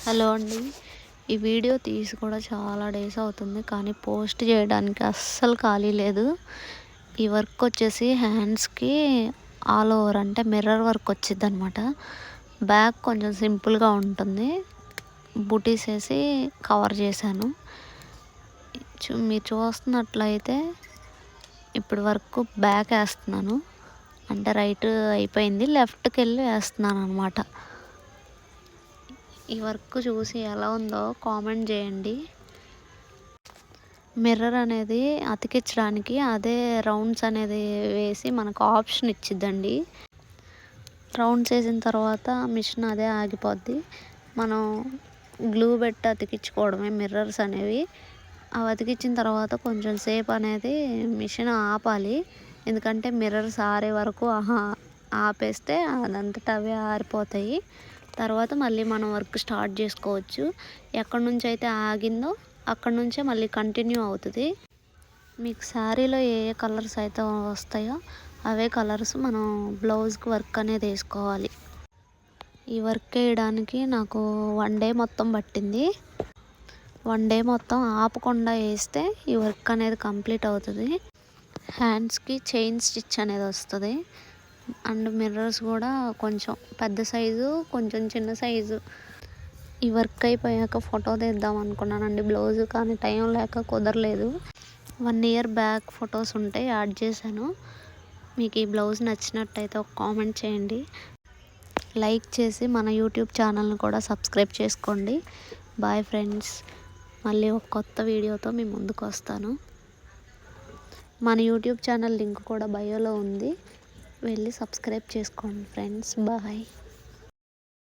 Hello అండి. ఈ video తీసి కూడా చాలా డేస్ అవుతుంది, కానీ పోస్ట్ చేయడానికి అస్సలు ఖాళీ లేదు. ఈ వర్క్ వచ్చేసి హ్యాండ్స్కి ఆల్ ఓవర్ అంటే మిర్రర్ వర్క్ వచ్చిందనమాట. బ్యాక్ కొంచెం సింపుల్గా ఉంటుంది, బుటీస్ వేసి కవర్ చేశాను. మీరు చూస్తున్నట్లయితే ఇప్పుడు వర్క్ బ్యాక్ వేస్తున్నాను, అంటే రైట్ అయిపోయింది, లెఫ్ట్కి వెళ్ళి వేస్తున్నాను అనమాట. ఈ వర్క్ చూసి ఎలా ఉందో కామెంట్ చేయండి. మిర్రర్ అనేది అతికించడానికి అదే రౌండ్స్ అనేది వేసి మనకు ఆప్షన్ ఇచ్చిద్దండి. రౌండ్స్ వేసిన తర్వాత మిషన్ అదే ఆగిపోద్ది. మనం గ్లూ పెట్టి అతికించుకోవడమే మిర్రర్స్ అనేవి. అవి అతికించిన తర్వాత కొంచెం సేపు అనేది మిషన్ ఆపాలి, ఎందుకంటే మిర్రర్స్ ఆరే వరకు ఆపేస్తే అదంతటా అవే ఆరిపోతాయి. తర్వాత మళ్ళీ మనం వర్క్ స్టార్ట్ చేసుకోవచ్చు. ఎక్కడి నుంచి అయితే ఆగిందో అక్కడి నుంచే మళ్ళీ కంటిన్యూ అవుతుంది. మీకు శారీలో ఏ ఏ కలర్స్ అయితే వస్తాయో అవే కలర్స్ మనం బ్లౌజ్కి వర్క్ అనేది వేసుకోవాలి. ఈ వర్క్ వేయడానికి నాకు 1 డే మొత్తం పట్టింది. 1 డే మొత్తం ఆపకుండా వేస్తే ఈ వర్క్ అనేది కంప్లీట్ అవుతుంది. హ్యాండ్స్కి చైన్ స్టిచ్ అనేది వస్తుంది. అండ్ మిర్రర్స్ కూడా కొంచెం పెద్ద సైజు, కొంచెం చిన్న సైజు. ఈ వర్క్ అయిపోయాక ఫోటో తీద్దాం అనుకున్నానండి బ్లౌజ్, కానీ టైం లేక కుదరలేదు. 1 ఇయర్ బ్యాక్ ఫొటోస్ ఉంటే యాడ్ చేశాను. మీకు ఈ బ్లౌజ్ నచ్చినట్టయితే ఒక కామెంట్ చేయండి, లైక్ చేసి మన యూట్యూబ్ ఛానల్ని కూడా సబ్స్క్రైబ్ చేసుకోండి. Bye friends. మళ్ళీ ఒక కొత్త వీడియోతో మీ ముందుకు వస్తాను. మన యూట్యూబ్ ఛానల్ లింక్ కూడా బయోలో ఉంది, వెళ్ళి సబ్స్క్రైబ్ చేసుకోండి ఫ్రెండ్స్. బాయ్.